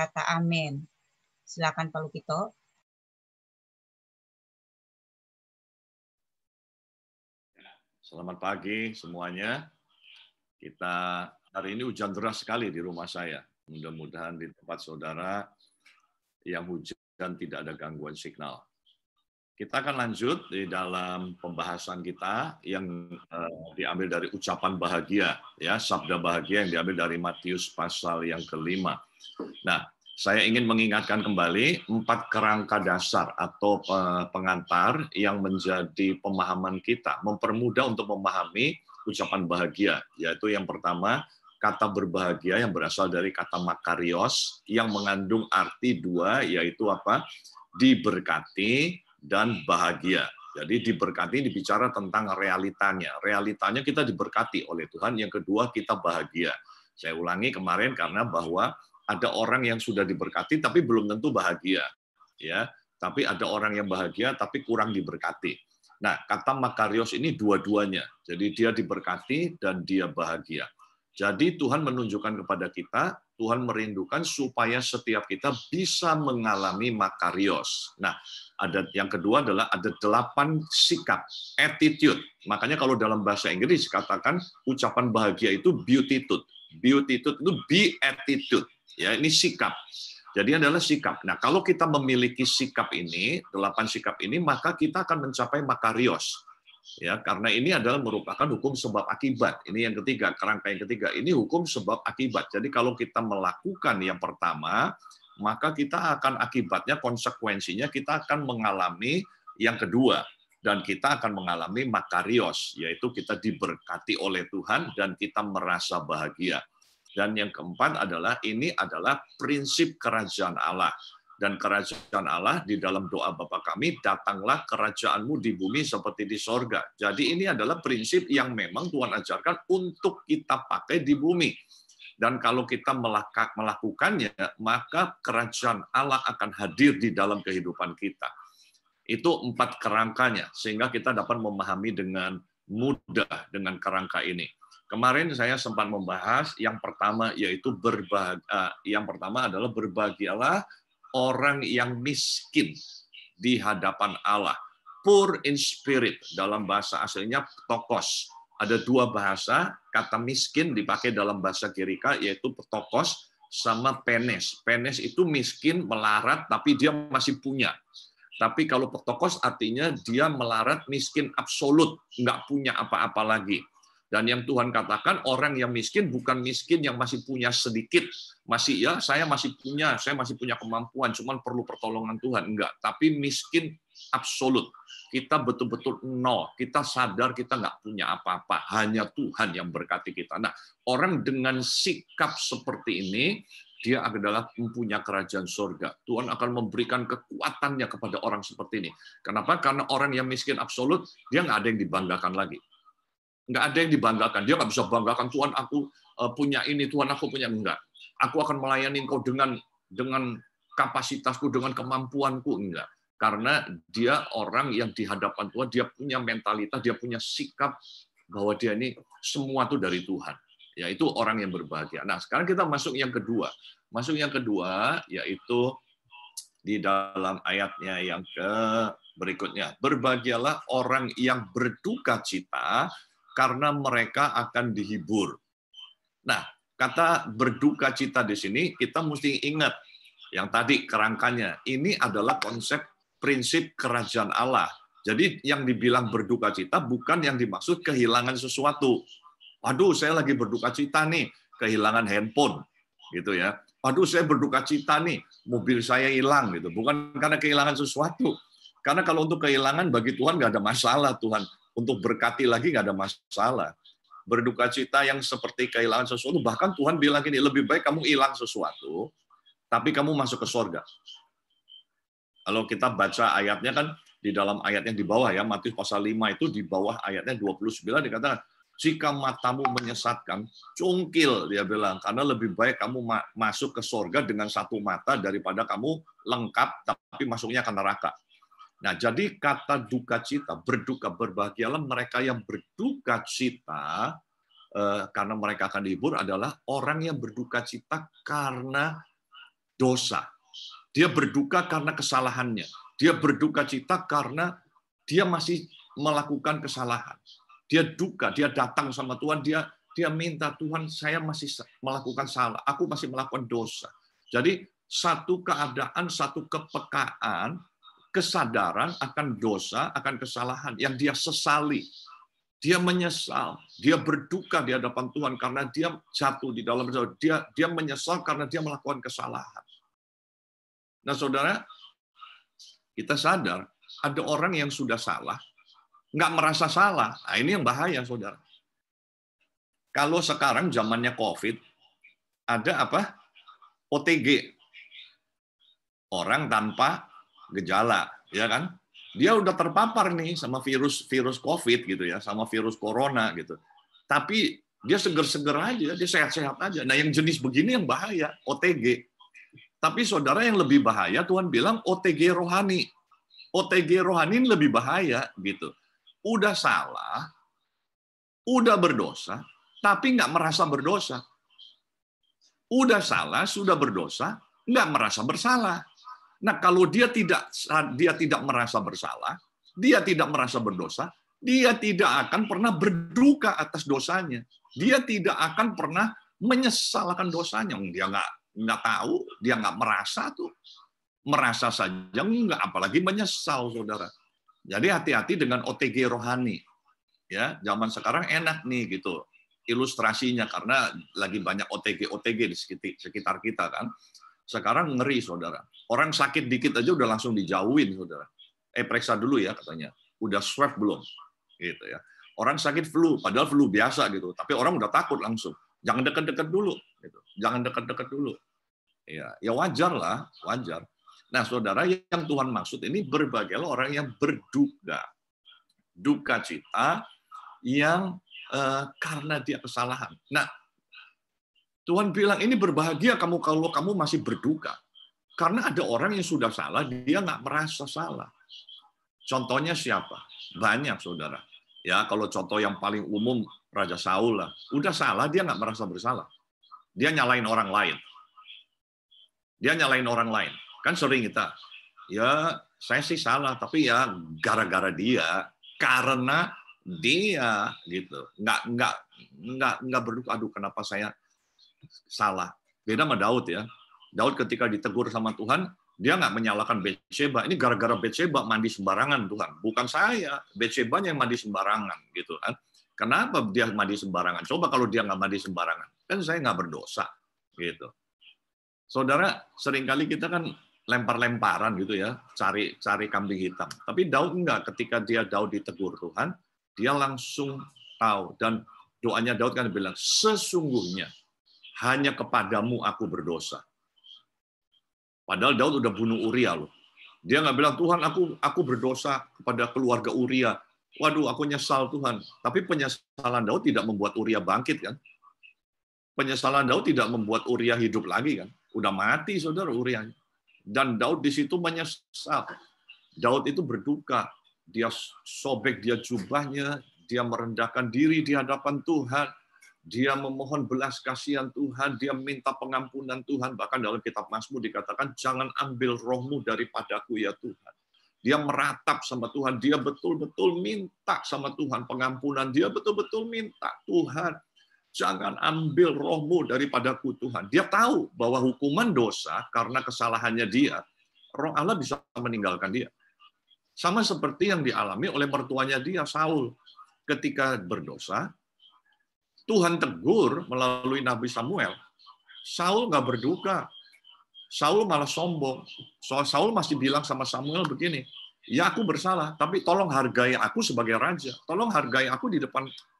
kata amin. Silakan Pak Lukito. Selamat pagi semuanya. Kita hari ini hujan deras sekali di rumah saya. Mudah-mudahan di tempat saudara yang hujan tidak ada gangguan signal. Kita akan lanjut di dalam pembahasan kita yang diambil dari ucapan bahagia, ya, sabda bahagia yang diambil dari Matius pasal yang ke-5. Nah, saya ingin mengingatkan kembali 4 kerangka dasar atau pengantar yang menjadi pemahaman kita, mempermudah untuk memahami ucapan bahagia, yaitu yang pertama, kata berbahagia yang berasal dari kata makarios, yang mengandung arti 2, yaitu apa? Diberkati dan bahagia. Jadi diberkati dibicara tentang realitanya. Realitanya kita diberkati oleh Tuhan. Yang kedua, kita bahagia. Saya ulangi kemarin karena bahwa ada orang yang sudah diberkati tapi belum tentu bahagia, ya. Tapi ada orang yang bahagia tapi kurang diberkati. Nah, kata makarios ini dua-duanya. Jadi dia diberkati dan dia bahagia. Jadi Tuhan menunjukkan kepada kita, Tuhan merindukan supaya setiap kita bisa mengalami makarios. Nah, ada yang kedua adalah ada 8 sikap, attitude. Makanya kalau dalam bahasa Inggris katakan ucapan bahagia itu beatitude. Beatitude itu beatitude. Ya, ini sikap. Jadi adalah sikap. Nah, kalau kita memiliki sikap ini, 8 sikap ini, maka kita akan mencapai makarios. Ya, karena ini adalah merupakan hukum sebab akibat. Ini yang ketiga, kerangka yang ketiga. Ini hukum sebab akibat. Jadi kalau kita melakukan yang pertama, maka kita akan akibatnya, konsekuensinya kita akan mengalami yang kedua. Dan kita akan mengalami makarios, yaitu kita diberkati oleh Tuhan dan kita merasa bahagia. Dan yang keempat adalah ini adalah prinsip kerajaan Allah. Dan kerajaan Allah di dalam doa Bapa kami, datanglah kerajaanmu di bumi seperti di sorga. Jadi ini adalah prinsip yang memang Tuhan ajarkan untuk kita pakai di bumi. Dan kalau kita melakukannya, maka kerajaan Allah akan hadir di dalam kehidupan kita. Itu 4 kerangkanya, sehingga kita dapat memahami dengan mudah dengan kerangka ini. Kemarin saya sempat membahas yang pertama yaitu yang pertama adalah berbahagialah orang yang miskin di hadapan Allah. Poor in spirit, dalam bahasa aslinya ptokos. Ada 2 bahasa, kata miskin dipakai dalam bahasa Girika, yaitu ptokos sama penes. Penes itu miskin, melarat, tapi dia masih punya. Tapi kalau ptokos artinya dia melarat, miskin absolut, nggak punya apa-apa lagi. Dan yang Tuhan katakan, orang yang miskin bukan miskin yang masih punya sedikit, masih ya saya masih punya kemampuan, cuman perlu pertolongan Tuhan, enggak. Tapi miskin absolut, kita betul-betul nol, kita sadar kita nggak punya apa-apa, hanya Tuhan yang berkati kita. Nah, orang dengan sikap seperti ini, dia adalah mempunyai kerajaan surga. Tuhan akan memberikan kekuatannya kepada orang seperti ini. Kenapa? Karena orang yang miskin absolut, dia nggak ada yang dibanggakan lagi. Nggak ada yang dibanggakan. Dia nggak bisa banggakan, Tuhan aku punya ini, Tuhan aku punya, enggak. Aku akan melayani engkau dengan kapasitasku, dengan kemampuanku, enggak. Karena dia orang yang di hadapan Tuhan, dia punya mentalitas, dia punya sikap bahwa dia ini semua itu dari Tuhan. Yaitu orang yang berbahagia. Nah, sekarang kita masuk yang kedua. Masuk yang kedua, yaitu di dalam ayatnya yang berikutnya. Berbahagialah orang yang berduka cita, karena mereka akan dihibur. Nah, kata berduka cita di sini kita mesti ingat yang tadi kerangkanya. Ini adalah konsep prinsip kerajaan Allah. Jadi yang dibilang berduka cita bukan yang dimaksud kehilangan sesuatu. Waduh, saya lagi berduka cita nih, kehilangan handphone, gitu ya. Waduh, saya berduka cita nih, mobil saya hilang, gitu. Bukan karena kehilangan sesuatu. Karena kalau untuk kehilangan bagi Tuhan nggak ada masalah, Tuhan. Untuk berkati lagi nggak ada masalah. Berduka cita yang seperti kehilangan sesuatu, bahkan Tuhan bilang gini, lebih baik kamu hilang sesuatu, tapi kamu masuk ke sorga. Kalau kita baca ayatnya kan, di dalam ayat yang di bawah ya, Matius pasal 5 itu di bawah ayatnya 29 dikatakan, jika matamu menyesatkan, cungkil, dia bilang, karena lebih baik kamu masuk ke sorga dengan satu mata daripada kamu lengkap tapi masuknya ke neraka. Nah, jadi kata duka cita, berduka, berbahagialah mereka yang berduka cita, karena mereka akan dihibur adalah orang yang berduka cita karena dosa. Dia berduka karena kesalahannya. Dia berduka cita karena dia masih melakukan kesalahan. Dia duka, dia datang sama Tuhan, dia minta, Tuhan, saya masih melakukan salah, aku masih melakukan dosa. Jadi satu keadaan, satu kepekaan, kesadaran akan dosa, akan kesalahan yang dia sesali. Dia menyesal, dia berduka di hadapan Tuhan karena dia jatuh di dalam dosa. Dia menyesal karena dia melakukan kesalahan. Nah, saudara, kita sadar ada orang yang sudah salah, nggak merasa salah. Nah, ini yang bahaya, saudara. Kalau sekarang zamannya COVID, ada apa? OTG, orang tanpa gejala, ya kan? Dia udah terpapar nih sama virus COVID gitu ya, sama virus corona gitu. Tapi dia seger-seger aja, dia sehat-sehat aja. Nah, yang jenis begini yang bahaya, OTG. Tapi saudara, yang lebih bahaya, Tuhan bilang OTG rohani. OTG rohani lebih bahaya gitu. Udah salah, udah berdosa, tapi nggak merasa berdosa. Udah salah, sudah berdosa, nggak merasa bersalah. Nah, kalau dia tidak merasa bersalah, dia tidak merasa berdosa, dia tidak akan pernah berduka atas dosanya. Dia tidak akan pernah menyesalkan dosanya. Dia nggak tahu, dia nggak merasa tuh. Merasa saja nggak, apalagi menyesal, saudara. Jadi hati-hati dengan OTG rohani. Ya, zaman sekarang enak nih gitu ilustrasinya karena lagi banyak OTG di sekitar kita kan. Sekarang ngeri, saudara. Orang sakit dikit aja udah langsung dijauhin, saudara. Periksa dulu ya katanya. Udah swab belum? Gitu ya. Orang sakit flu, padahal flu biasa gitu. Tapi orang udah takut langsung. Jangan dekat-dekat dulu. Gitu. Jangan dekat-dekat dulu. Ya wajar lah, wajar. Nah, saudara, yang Tuhan maksud ini berbagai orang yang berduka. Duka cita yang karena dia kesalahan. Nah, Tuhan bilang, ini berbahagia kamu kalau kamu masih berduka. Karena ada orang yang sudah salah, dia nggak merasa salah. Contohnya siapa? Banyak, saudara. Ya, kalau contoh yang paling umum, Raja Saul lah. Udah salah, dia nggak merasa bersalah. Dia nyalain orang lain. Dia nyalain orang lain. Kan sering kita, ya saya sih salah, tapi ya gara-gara dia, karena dia gitu. Nggak berduka, aduh kenapa saya salah. Beda sama Daud ya. Daud ketika ditegur sama Tuhan, dia nggak menyalahkan Batsheba. Ini gara-gara Batsheba mandi sembarangan, Tuhan. Bukan saya, Batshebanya yang mandi sembarangan gitu kan. Kenapa dia mandi sembarangan? Coba kalau dia nggak mandi sembarangan, kan saya nggak berdosa gitu. Saudara, seringkali kita kan lempar-lemparan gitu ya, cari kambing hitam. Tapi Daud enggak. Ketika Daud ditegur Tuhan, dia langsung tahu. Dan doanya Daud kan bilang, sesungguhnya hanya kepadamu aku berdosa. Padahal Daud udah bunuh Uria loh. Dia nggak bilang, Tuhan aku berdosa kepada keluarga Uria. Waduh, aku nyesal Tuhan. Tapi penyesalan Daud tidak membuat Uria bangkit kan. Penyesalan Daud tidak membuat Uria hidup lagi kan. Udah mati saudara Uria. Dan Daud di situ menyesal. Daud itu berduka. Dia sobek dia jubahnya, dia merendahkan diri di hadapan Tuhan. Dia memohon belas kasihan Tuhan, dia minta pengampunan Tuhan. Bahkan dalam kitab Mazmur dikatakan, jangan ambil rohmu daripadaku ya Tuhan. Dia meratap sama Tuhan, dia betul-betul minta sama Tuhan pengampunan. Dia betul-betul minta, Tuhan, jangan ambil rohmu daripadaku Tuhan. Dia tahu bahwa hukuman dosa karena kesalahannya dia, roh Allah bisa meninggalkan dia. Sama seperti yang dialami oleh mertuanya dia, Saul. Ketika berdosa, Tuhan tegur melalui Nabi Samuel. Saul nggak berduka. Saul malah sombong. Saul masih bilang sama Samuel begini, ya aku bersalah, tapi tolong hargai aku sebagai raja. Tolong hargai aku di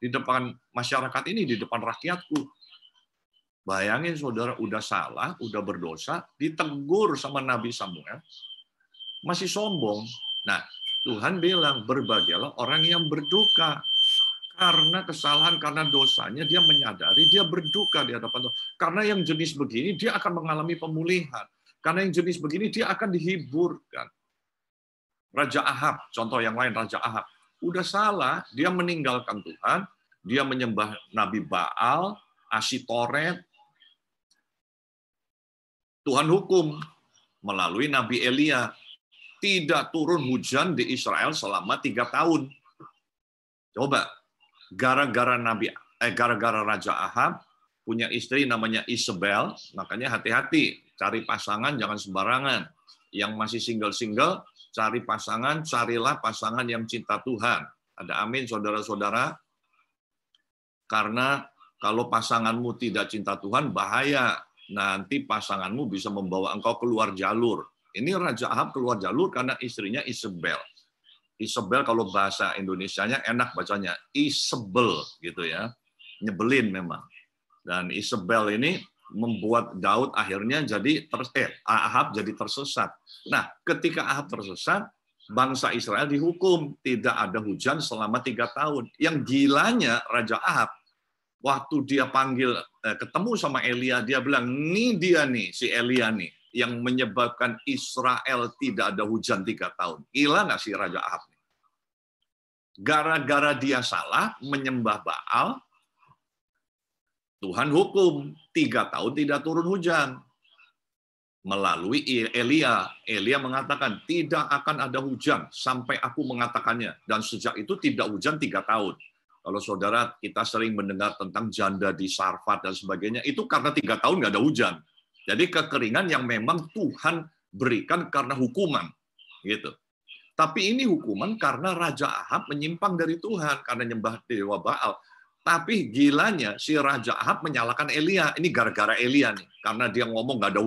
depan masyarakat ini, di depan rakyatku. Bayangin saudara, udah salah, udah berdosa, ditegur sama Nabi Samuel, masih sombong. Nah, Tuhan bilang, berbahagialah orang yang berduka. Karena kesalahan, karena dosanya, dia menyadari, dia berduka di hadapan Tuhan. Karena yang jenis begini, dia akan mengalami pemulihan. Karena yang jenis begini, dia akan dihiburkan. Raja Ahab, contoh yang lain, Raja Ahab. Udah salah, dia meninggalkan Tuhan, dia menyembah Nabi Baal, Asitoret, Tuhan hukum melalui Nabi Elia. Tidak turun hujan di Israel selama 3 tahun. Coba, gara-gara Raja Ahab punya istri namanya Isabel, makanya hati-hati, cari pasangan jangan sembarangan. Yang masih single-single, cari pasangan, carilah pasangan yang cinta Tuhan. Ada amin, saudara-saudara? Karena kalau pasanganmu tidak cinta Tuhan, bahaya. Nanti pasanganmu bisa membawa engkau keluar jalur. Ini Raja Ahab keluar jalur karena istrinya Isabel. Isabel kalau bahasa Indonesianya enak bacanya, Isabel gitu ya. Nyebelin memang. Dan Isabel ini membuat Daud akhirnya Ahab jadi tersesat. Nah, ketika Ahab tersesat, bangsa Israel dihukum, tidak ada hujan selama 3 tahun. Yang gilanya Raja Ahab, waktu dia ketemu sama Elia, dia bilang, "Nih dia nih, si Elia nih, yang menyebabkan Israel tidak ada hujan 3 tahun." Gila nggak sih Raja Ahab? Gara-gara dia salah menyembah Baal, Tuhan hukum 3 tahun tidak turun hujan. Melalui Elia. Elia mengatakan, tidak akan ada hujan sampai aku mengatakannya. Dan sejak itu tidak hujan 3 tahun. Kalau saudara, kita sering mendengar tentang janda di Sarfat dan sebagainya, itu karena 3 tahun nggak ada hujan. Jadi kekeringan yang memang Tuhan berikan karena hukuman. Gitu. Tapi ini hukuman karena Raja Ahab menyimpang dari Tuhan, karena nyembah dewa Baal. Tapi gilanya, si Raja Ahab menyalahkan Elia. Ini gara-gara Elia nih. Karena dia ngomong nggak ada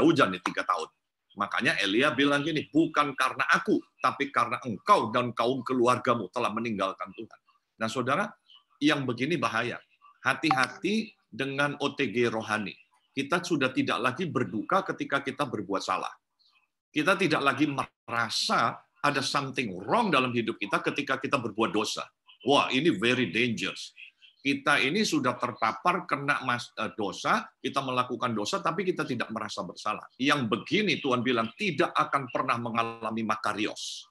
hujan nih 3 tahun. Makanya Elia bilang gini, bukan karena aku, tapi karena engkau dan kaum keluargamu telah meninggalkan Tuhan. Nah, saudara, yang begini bahaya. Hati-hati dengan OTG rohani. Kita sudah tidak lagi berduka ketika kita berbuat salah. Kita tidak lagi merasa ada something wrong dalam hidup kita ketika kita berbuat dosa. Wah, ini very dangerous. Kita ini sudah terpapar kena dosa, kita melakukan dosa, tapi kita tidak merasa bersalah. Yang begini Tuhan bilang tidak akan pernah mengalami makarios.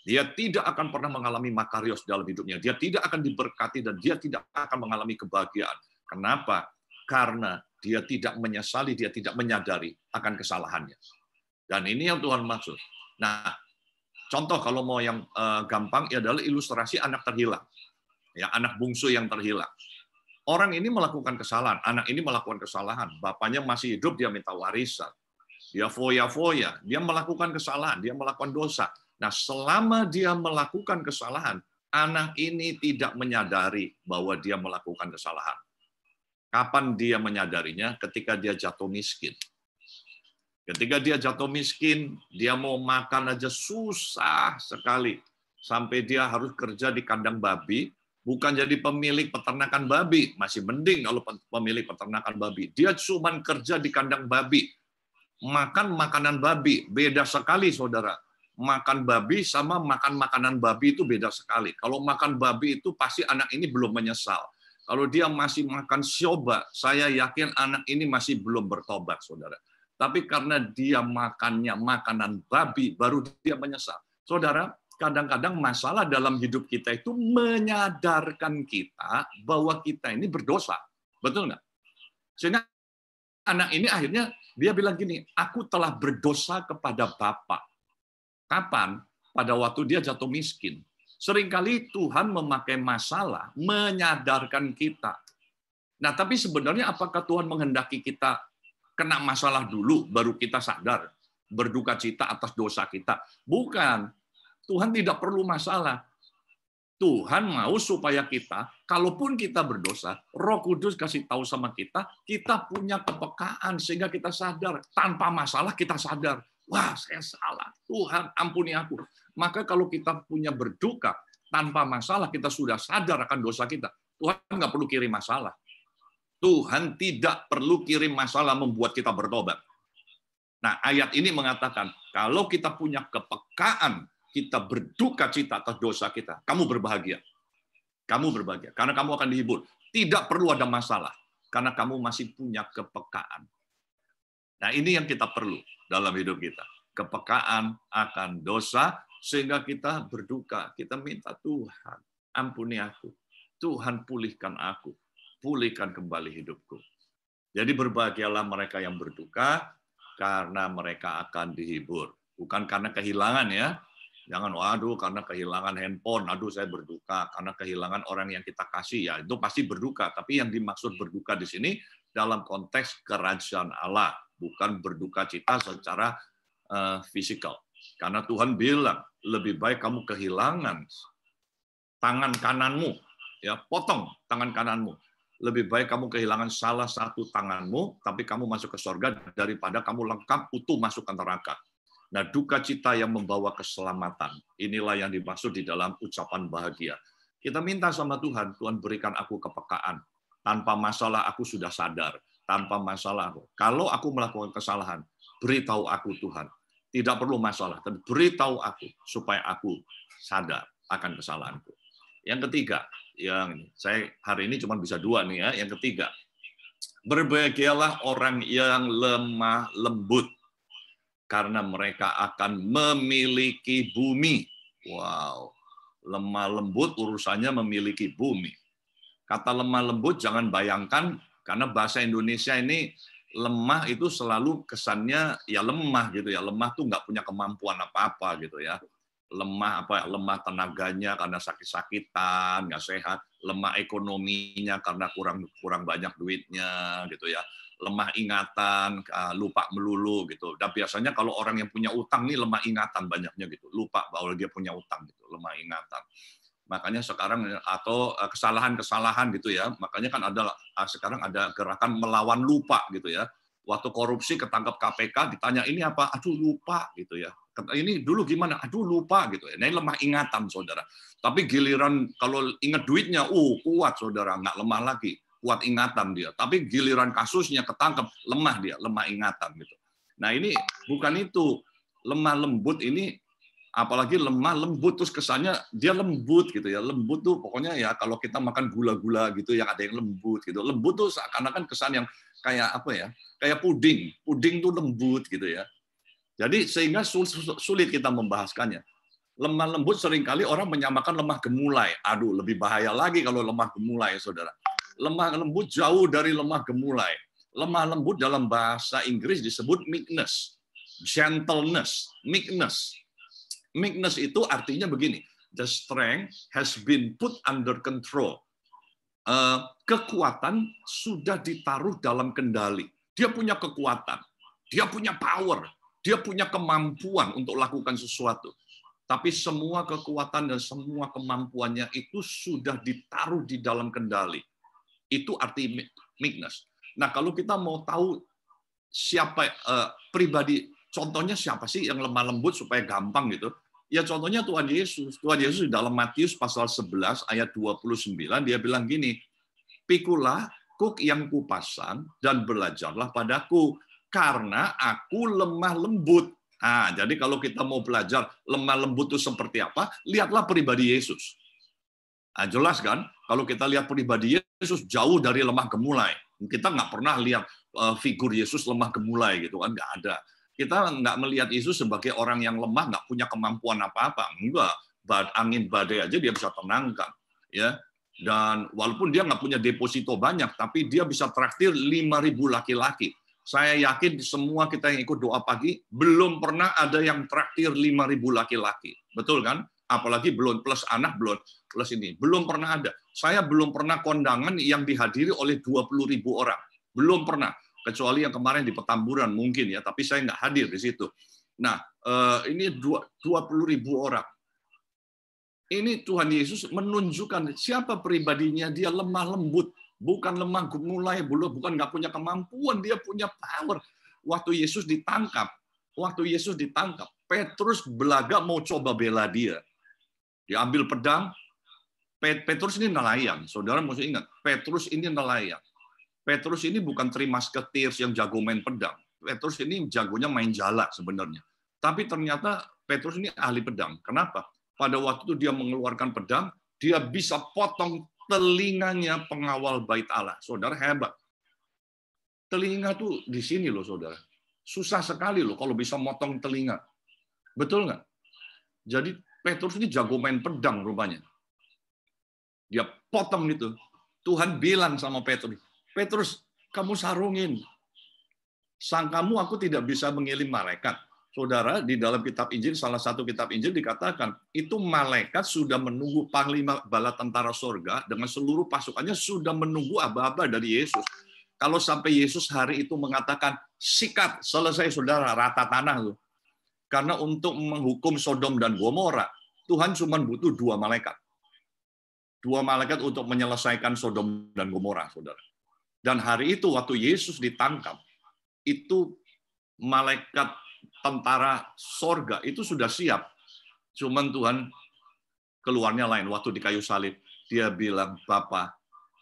Dia tidak akan pernah mengalami makarios dalam hidupnya. Dia tidak akan diberkati dan dia tidak akan mengalami kebahagiaan. Kenapa? Karena dia tidak menyesali, dia tidak menyadari akan kesalahannya. Dan ini yang Tuhan maksud. Nah, contoh kalau mau yang gampang adalah ilustrasi anak terhilang. Ya, anak bungsu yang terhilang. Orang ini melakukan kesalahan, anak ini melakukan kesalahan. Bapaknya masih hidup, dia minta warisan. Dia foya-foya, dia melakukan kesalahan, dia melakukan dosa. Nah, selama dia melakukan kesalahan, anak ini tidak menyadari bahwa dia melakukan kesalahan. Kapan dia menyadarinya? Ketika dia jatuh miskin. Ketika dia jatuh miskin, dia mau makan aja susah sekali. Sampai dia harus kerja di kandang babi, bukan jadi pemilik peternakan babi. Masih mending kalau pemilik peternakan babi. Dia cuma kerja di kandang babi. Makan makanan babi. Beda sekali, saudara. Makan babi sama makan makanan babi itu beda sekali. Kalau makan babi itu pasti anak ini belum menyesal. Kalau dia masih makan sioba, saya yakin anak ini masih belum bertobat, saudara. Tapi karena dia makannya makanan babi, baru dia menyesal. Saudara, kadang-kadang masalah dalam hidup kita itu menyadarkan kita bahwa kita ini berdosa. Betul nggak? Sehingga anak ini akhirnya dia bilang gini, aku telah berdosa kepada Bapa. Kapan? Pada waktu dia jatuh miskin. Seringkali Tuhan memakai masalah menyadarkan kita. Nah, tapi sebenarnya apakah Tuhan menghendaki kita kena masalah dulu, baru kita sadar, berduka cita atas dosa kita? Bukan. Tuhan tidak perlu masalah. Tuhan mau supaya kita, kalaupun kita berdosa, Roh Kudus kasih tahu sama kita, kita punya kepekaan sehingga kita sadar. Tanpa masalah kita sadar. Wah, saya salah. Tuhan, ampuni aku. Maka kalau kita punya berduka, tanpa masalah kita sudah sadar akan dosa kita. Tuhan nggak perlu kirim masalah. Tuhan tidak perlu kirim masalah membuat kita bertobat. Nah, ayat ini mengatakan, kalau kita punya kepekaan, kita berduka cita atas dosa kita, kamu berbahagia. Kamu berbahagia, karena kamu akan dihibur. Tidak perlu ada masalah, karena kamu masih punya kepekaan. Nah, ini yang kita perlu dalam hidup kita. Kepekaan akan dosa, sehingga kita berduka. Kita minta, Tuhan, ampuni aku. Tuhan, pulihkan aku. Pulihkan kembali hidupku. Jadi berbahagialah mereka yang berduka, karena mereka akan dihibur. Bukan karena kehilangan ya. Jangan, waduh karena kehilangan handphone, aduh saya berduka. Karena kehilangan orang yang kita kasih, ya itu pasti berduka. Tapi yang dimaksud berduka di sini dalam konteks kerajaan Allah, bukan berduka cita secara fisikal. Karena Tuhan bilang, lebih baik kamu kehilangan tangan kananmu, ya potong tangan kananmu. Lebih baik kamu kehilangan salah satu tanganmu, tapi kamu masuk ke surga daripada kamu lengkap utuh masuk ke neraka. Nah, duka cita yang membawa keselamatan. Inilah yang dimaksud di dalam ucapan bahagia. Kita minta sama Tuhan, Tuhan berikan aku kepekaan. Tanpa masalah aku sudah sadar. Tanpa masalah. Kalau aku melakukan kesalahan, beritahu aku Tuhan. Tidak perlu masalah, tapi beritahu aku supaya aku sadar akan kesalahanku. Yang ketiga, yang saya hari ini cuma bisa 2 nih ya. Yang ketiga, berbahagialah orang yang lemah lembut, karena mereka akan memiliki bumi. Wow, lemah lembut urusannya memiliki bumi. Kata lemah lembut jangan bayangkan, karena bahasa Indonesia ini lemah itu selalu kesannya ya lemah gitu ya. Lemah tuh nggak punya kemampuan apa-apa gitu ya. Lemah apa? Lemah tenaganya karena sakit-sakitan, nggak sehat. Lemah ekonominya karena kurang banyak duitnya gitu ya. Lemah ingatan, lupa melulu gitu. Dan biasanya kalau orang yang punya utang nih lemah ingatan banyaknya gitu, lupa bahwa dia punya utang gitu, lemah ingatan. Makanya sekarang atau kesalahan-kesalahan gitu ya. Makanya kan sekarang ada gerakan melawan lupa gitu ya. Waktu korupsi ketangkap KPK ditanya ini apa? Aduh lupa gitu ya. Ini dulu gimana? Aduh lupa gitu ya. Nah, ini lemah ingatan saudara. Tapi giliran kalau ingat duitnya, kuat saudara, nggak lemah lagi. Kuat ingatan dia. Tapi giliran kasusnya ketangkep, lemah dia, lemah ingatan gitu. Nah ini bukan itu. Lemah lembut ini, apalagi lemah lembut terus kesannya dia lembut gitu ya. Lembut tuh pokoknya ya kalau kita makan gula-gula gitu yang ada yang lembut gitu. Lembut tuh seakan-akan kesan yang kayak apa ya? Kayak puding. Puding tuh lembut gitu ya. Jadi sehingga sulit kita membahaskannya. Lemah lembut seringkali orang menyamakan lemah gemulai. Aduh, lebih bahaya lagi kalau lemah gemulai, saudara. Lemah lembut jauh dari lemah gemulai. Lemah lembut dalam bahasa Inggris disebut meekness, gentleness, meekness. Meekness itu artinya begini, the strength has been put under control. Kekuatan sudah ditaruh dalam kendali. Dia punya kekuatan, dia punya power, dia punya kemampuan untuk lakukan sesuatu. Tapi semua kekuatan dan semua kemampuannya itu sudah ditaruh di dalam kendali. Itu arti meekness. Nah, kalau kita mau tahu siapa pribadi, contohnya siapa sih yang lemah lembut supaya gampang gitu? Ya contohnya Tuhan Yesus. Tuhan Yesus dalam Matius pasal 11 ayat 29 dia bilang gini, "Pikulah kuk yang kupasang dan belajarlah padaku, karena aku lemah lembut." Nah, jadi kalau kita mau belajar lemah lembut itu seperti apa, lihatlah pribadi Yesus. Nah, jelas kan? Kalau kita lihat pribadi Yesus jauh dari lemah gemulai. Kita nggak pernah lihat figur Yesus lemah gemulai gitu kan, nggak ada. Kita nggak melihat Yesus sebagai orang yang lemah, nggak punya kemampuan apa-apa. Enggak, angin badai aja dia bisa tenangkan. Ya, dan walaupun dia nggak punya deposito banyak, tapi dia bisa traktir 5.000 laki-laki. Saya yakin semua kita yang ikut doa pagi, belum pernah ada yang traktir 5.000 laki-laki. Betul kan? Apalagi belum plus anak, belum plus ini. Belum pernah ada. Saya belum pernah kondangan yang dihadiri oleh 20.000 orang. Belum pernah. Kecuali yang kemarin di Petamburan mungkin ya, tapi saya nggak hadir di situ. Nah, ini 20.000 orang. Ini Tuhan Yesus menunjukkan siapa pribadinya, dia lemah lembut. Bukan lemah gemulai, bukan nggak punya kemampuan, dia punya power. Waktu Yesus ditangkap, Petrus belaga mau coba bela dia. Diambil pedang, Petrus ini nelayan. Saudara mesti ingat, Petrus ini nelayan. Petrus ini bukan 3 musketeers yang jago main pedang. Petrus ini jagonya main jala sebenarnya. Tapi ternyata Petrus ini ahli pedang. Kenapa? Pada waktu itu dia mengeluarkan pedang, dia bisa potong telinganya pengawal bait Allah. Saudara hebat. Telinga tuh di sini loh, saudara. Susah sekali loh kalau bisa motong telinga. Betul nggak? Jadi Petrus ini jago main pedang rupanya. Dia potong itu. Tuhan bilang sama Petrus, Petrus, kamu sarungin. Sangkamu aku tidak bisa mengirim malaikat. Saudara, di dalam kitab Injil, salah satu kitab Injil dikatakan, itu malaikat sudah menunggu panglima bala tentara surga dengan seluruh pasukannya sudah menunggu aba-aba dari Yesus. Kalau sampai Yesus hari itu mengatakan, sikat, selesai saudara, rata tanah. Karena untuk menghukum Sodom dan Gomora, Tuhan cuma butuh 2 malaikat. 2 malaikat untuk menyelesaikan Sodom dan Gomora, saudara. Dan hari itu, waktu Yesus ditangkap, itu malaikat tentara sorga itu sudah siap. Cuman Tuhan keluarnya lain. Waktu di kayu salib, dia bilang, Bapa,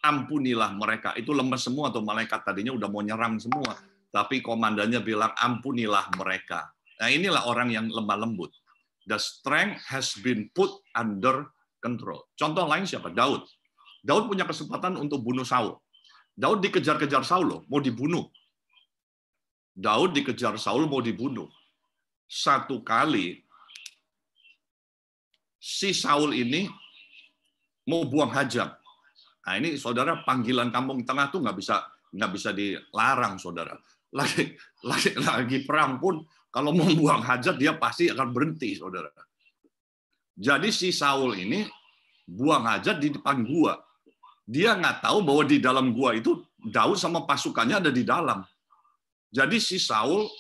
ampunilah mereka. Itu lemes semua tuh malaikat, tadinya udah mau nyerang semua. Tapi komandannya bilang, ampunilah mereka. Nah inilah orang yang lemah lembut. The strength has been put under control. Contoh lain siapa? Daud. Daud punya kesempatan untuk bunuh Saul. Daud dikejar-kejar Saul loh, mau dibunuh. Daud dikejar Saul mau dibunuh. Satu kali si Saul ini mau buang hajat. Nah ini saudara, panggilan kampung tengah tuh nggak bisa dilarang, saudara. Lagi perang pun kalau mau buang hajat dia pasti akan berhenti, saudara. Jadi si Saul ini buang hajat di depan gua. Dia nggak tahu bahwa di dalam gua itu Daud sama pasukannya ada di dalam. Jadi si Saul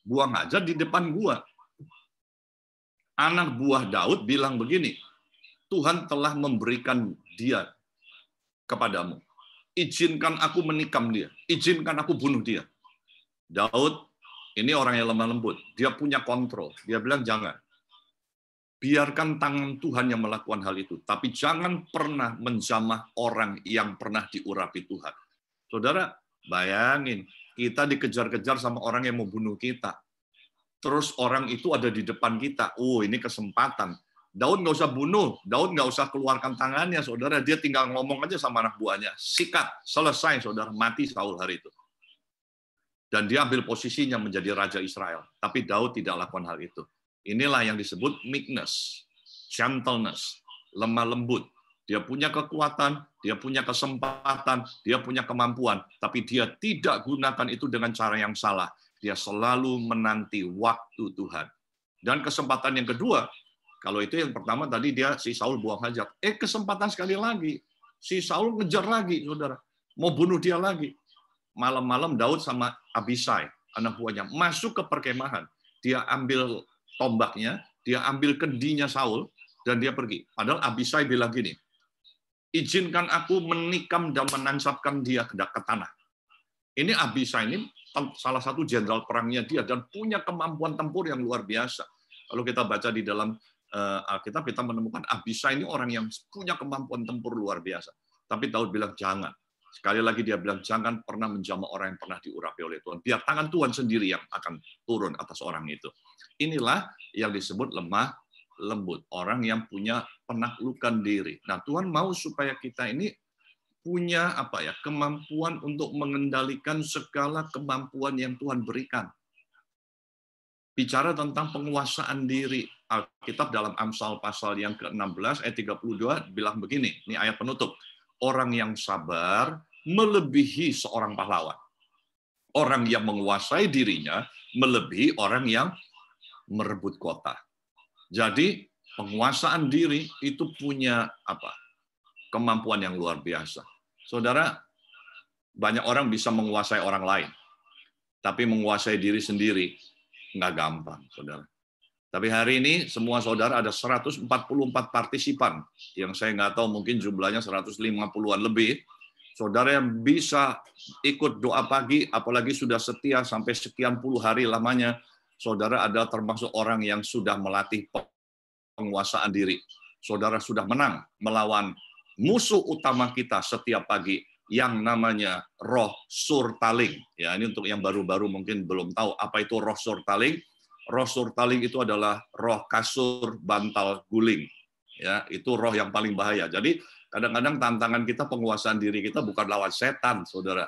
buang hajat di depan gua. Anak buah Daud bilang begini, Tuhan telah memberikan dia kepadamu. Izinkan aku menikam dia. Izinkan aku bunuh dia. Daud, ini orang yang lemah lembut. Dia punya kontrol. Dia bilang, jangan. Biarkan tangan Tuhan yang melakukan hal itu. Tapi jangan pernah menjamah orang yang pernah diurapi Tuhan. Saudara, bayangin. Kita dikejar-kejar sama orang yang mau bunuh kita. Terus orang itu ada di depan kita. Oh, ini kesempatan. Daud nggak usah bunuh. Daud nggak usah keluarkan tangannya, saudara. Dia tinggal ngomong aja sama anak buahnya. Sikat, selesai, saudara. Mati Saul hari itu. Dan dia ambil posisinya menjadi Raja Israel. Tapi Daud tidak lakukan hal itu. Inilah yang disebut meekness, gentleness, lemah lembut. Dia punya kekuatan, dia punya kesempatan, dia punya kemampuan, tapi dia tidak gunakan itu dengan cara yang salah. Dia selalu menanti waktu Tuhan. Dan kesempatan yang kedua, kalau itu yang pertama tadi si Saul buang hajat. Kesempatan sekali lagi, si Saul ngejar lagi, saudara. Mau bunuh dia lagi. Malam-malam Daud sama Abisai, anak buahnya, masuk ke perkemahan. Dia ambil tombaknya, dia ambil kendinya Saul, dan dia pergi. Padahal Abisai bilang gini, izinkan aku menikam dan menancapkan dia ke tanah. Ini Abisai ini salah satu jenderal perangnya dia dan punya kemampuan tempur yang luar biasa. Kalau kita baca di dalam Alkitab, kita menemukan Abisai ini orang yang punya kemampuan tempur luar biasa. Tapi Daud bilang jangan. Sekali lagi dia bilang jangan pernah menjamah orang yang pernah diurapi oleh Tuhan. Biar tangan Tuhan sendiri yang akan turun atas orang itu. Inilah yang disebut lemah lembut, orang yang punya penaklukan diri. Nah, Tuhan mau supaya kita ini punya kemampuan untuk mengendalikan segala kemampuan yang Tuhan berikan. Bicara tentang penguasaan diri, Alkitab dalam Amsal pasal yang ke-16 ayat 32 bilang begini, ini ayat penutup. Orang yang sabar melebihi seorang pahlawan. Orang yang menguasai dirinya melebihi orang yang merebut kota. Jadi penguasaan diri itu punya kemampuan yang luar biasa. Saudara, banyak orang bisa menguasai orang lain, tapi menguasai diri sendiri nggak gampang, saudara. Tapi hari ini semua saudara ada 144 partisipan, yang saya nggak tahu mungkin jumlahnya 150-an lebih. Saudara yang bisa ikut doa pagi, apalagi sudah setia sampai sekian puluh hari lamanya, saudara ada termasuk orang yang sudah melatih penguasaan diri. Saudara sudah menang melawan musuh utama kita setiap pagi yang namanya roh surtaling. Ya, ini untuk yang baru-baru mungkin belum tahu apa itu roh surtaling. Roh surtaling itu adalah roh kasur bantal guling. Ya, itu roh yang paling bahaya. Jadi kadang-kadang tantangan kita penguasaan diri kita bukan lawan setan, saudara,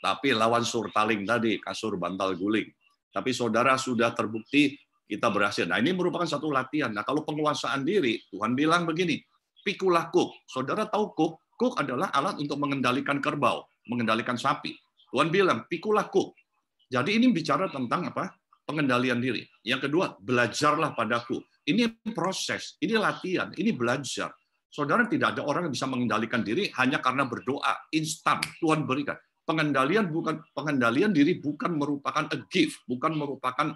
tapi lawan surtaling tadi, kasur bantal guling. Tapi saudara sudah terbukti kita berhasil. Nah, ini merupakan satu latihan. Nah, kalau penguasaan diri, Tuhan bilang begini, pikulah kuk. Saudara tahu kuk? Kuk adalah alat untuk mengendalikan kerbau, mengendalikan sapi. Tuhan bilang, pikulah kuk. Jadi ini bicara tentang apa? Pengendalian diri. Yang kedua, belajarlah padaku. Ini proses, ini latihan, ini belajar. Saudara, tidak ada orang yang bisa mengendalikan diri hanya karena berdoa instan Tuhan berikan. Pengendalian diri bukan merupakan a gift, bukan merupakan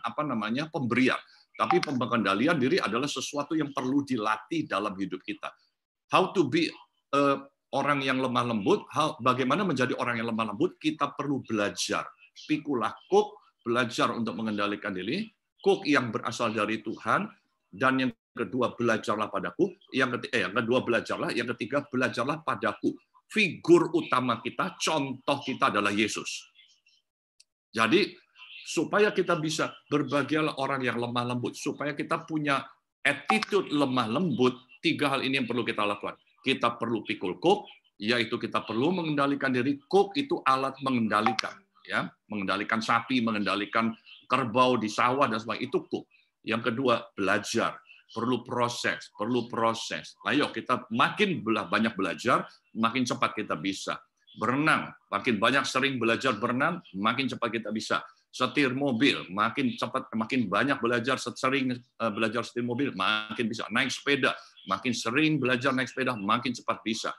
pemberian. Tapi pengendalian diri adalah sesuatu yang perlu dilatih dalam hidup kita. How to be orang yang lemah lembut, bagaimana menjadi orang yang lemah lembut, kita perlu belajar. Pikulah kuk, belajar untuk mengendalikan diri, kuk yang berasal dari Tuhan, dan yang kedua belajarlah padaku, yang kedua belajarlah, yang ketiga belajarlah padaku. Figur utama kita, contoh kita adalah Yesus. Jadi supaya kita bisa berbahagialah orang yang lemah lembut, supaya kita punya attitude lemah lembut, 3 hal ini yang perlu kita lakukan. Kita perlu pikul kuk, yaitu kita perlu mengendalikan diri. Kuk itu alat mengendalikan, ya, mengendalikan sapi, mengendalikan kerbau di sawah dan sebagainya, itu kuk. Yang kedua, belajar. Perlu proses. Ayo kita makin banyak belajar, makin cepat kita bisa. Berenang, makin banyak sering belajar berenang, makin cepat kita bisa. Setir mobil, makin cepat, makin banyak belajar, sering belajar setir mobil, makin bisa. Naik sepeda, makin sering belajar naik sepeda, makin cepat bisa.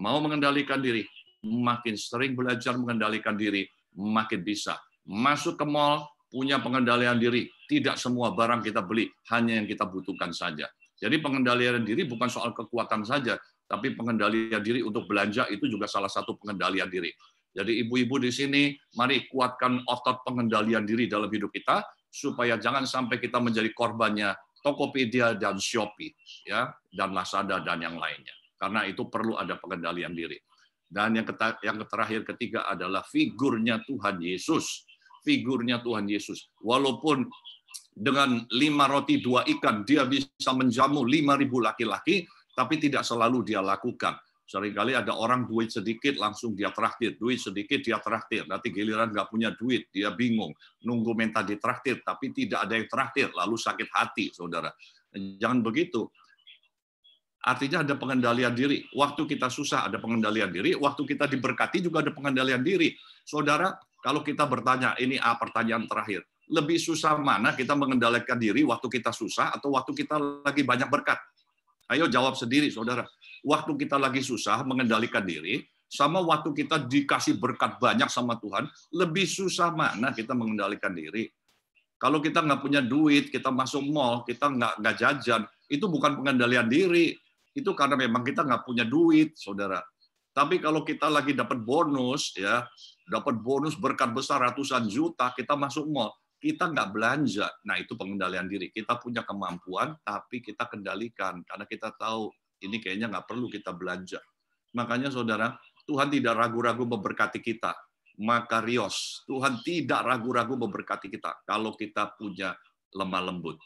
Mau mengendalikan diri, makin sering belajar mengendalikan diri, makin bisa. Masuk ke mall, punya pengendalian diri. Tidak semua barang kita beli, hanya yang kita butuhkan saja. Jadi pengendalian diri bukan soal kekuatan saja, tapi pengendalian diri untuk belanja itu juga salah satu pengendalian diri. Jadi ibu-ibu di sini, mari kuatkan otot pengendalian diri dalam hidup kita, supaya jangan sampai kita menjadi korbannya Tokopedia dan Shopee, ya, dan Lazada dan yang lainnya. Karena itu perlu ada pengendalian diri. Dan yang terakhir ketiga adalah figurnya Tuhan Yesus. Figurnya Tuhan Yesus. Walaupun dengan 5 roti 2 ikan, dia bisa menjamu 5.000 laki-laki, tapi tidak selalu dia lakukan. Seringkali ada orang duit sedikit, langsung dia traktir. Duit sedikit, dia traktir. Nanti giliran nggak punya duit, dia bingung. Nunggu minta ditraktir, tapi tidak ada yang traktir. Lalu sakit hati, saudara. Jangan begitu. Artinya ada pengendalian diri. Waktu kita susah ada pengendalian diri, waktu kita diberkati juga ada pengendalian diri. Saudara, kalau kita bertanya, ini pertanyaan terakhir. Lebih susah mana kita mengendalikan diri waktu kita susah atau waktu kita lagi banyak berkat? Ayo jawab sendiri, saudara. Waktu kita lagi susah mengendalikan diri, sama waktu kita dikasih berkat banyak sama Tuhan, lebih susah mana kita mengendalikan diri? Kalau kita nggak punya duit, kita masuk mall, kita nggak jajan, itu bukan pengendalian diri. Itu karena memang kita nggak punya duit, saudara. Tapi kalau kita lagi dapat bonus, ya, dapat bonus berkat besar ratusan juta, kita masuk mall, kita nggak belanja. Nah, itu pengendalian diri. Kita punya kemampuan, tapi kita kendalikan. Karena kita tahu, ini kayaknya nggak perlu kita belanja. Makanya, saudara, Tuhan tidak ragu-ragu memberkati kita. Makarios, Tuhan tidak ragu-ragu memberkati kita kalau kita punya lemah lembut.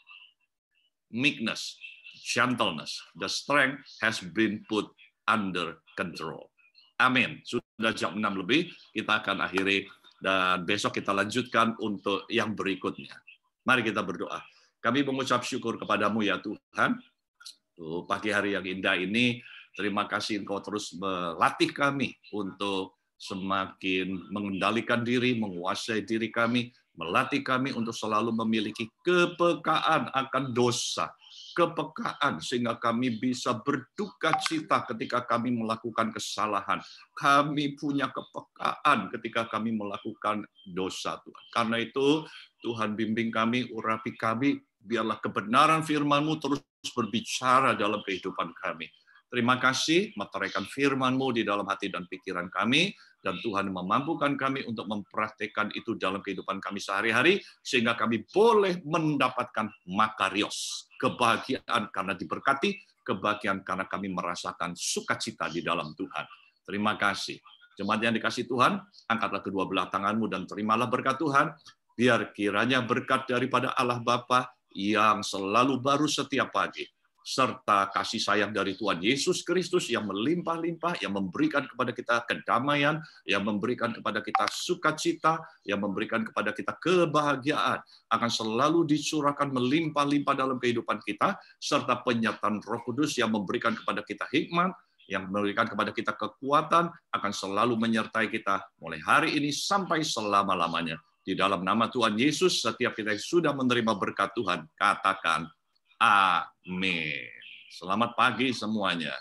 Meekness, gentleness, the strength has been put under control. Amin. Sudah jam 6 lebih, kita akan akhiri dan besok kita lanjutkan untuk yang berikutnya. Mari kita berdoa. Kami mengucap syukur kepadamu ya Tuhan. Pagi hari yang indah ini, terima kasih Engkau terus melatih kami untuk semakin mengendalikan diri, menguasai diri kami, melatih kami untuk selalu memiliki kepekaan akan dosa. Kepekaan sehingga kami bisa berduka cita ketika kami melakukan kesalahan. Kami punya kepekaan ketika kami melakukan dosa, Tuhan. Karena itu, Tuhan bimbing kami, urapi kami, biarlah kebenaran firman-Mu terus berbicara dalam kehidupan kami. Terima kasih, meteraikan firman-Mu di dalam hati dan pikiran kami, dan Tuhan memampukan kami untuk mempraktikkan itu dalam kehidupan kami sehari-hari, sehingga kami boleh mendapatkan makarios, kebahagiaan karena diberkati, kebahagiaan karena kami merasakan sukacita di dalam Tuhan. Terima kasih. Jemaat yang dikasih Tuhan, angkatlah kedua belah tanganmu dan terimalah berkat Tuhan, biar kiranya berkat daripada Allah Bapa yang selalu baru setiap pagi, serta kasih sayang dari Tuhan Yesus Kristus yang melimpah-limpah, yang memberikan kepada kita kedamaian, yang memberikan kepada kita sukacita, yang memberikan kepada kita kebahagiaan, akan selalu dicurahkan melimpah-limpah dalam kehidupan kita, serta penyertaan Roh Kudus yang memberikan kepada kita hikmat, yang memberikan kepada kita kekuatan, akan selalu menyertai kita mulai hari ini sampai selama-lamanya. Di dalam nama Tuhan Yesus, setiap kita yang sudah menerima berkat Tuhan, katakan amin. Selamat pagi semuanya.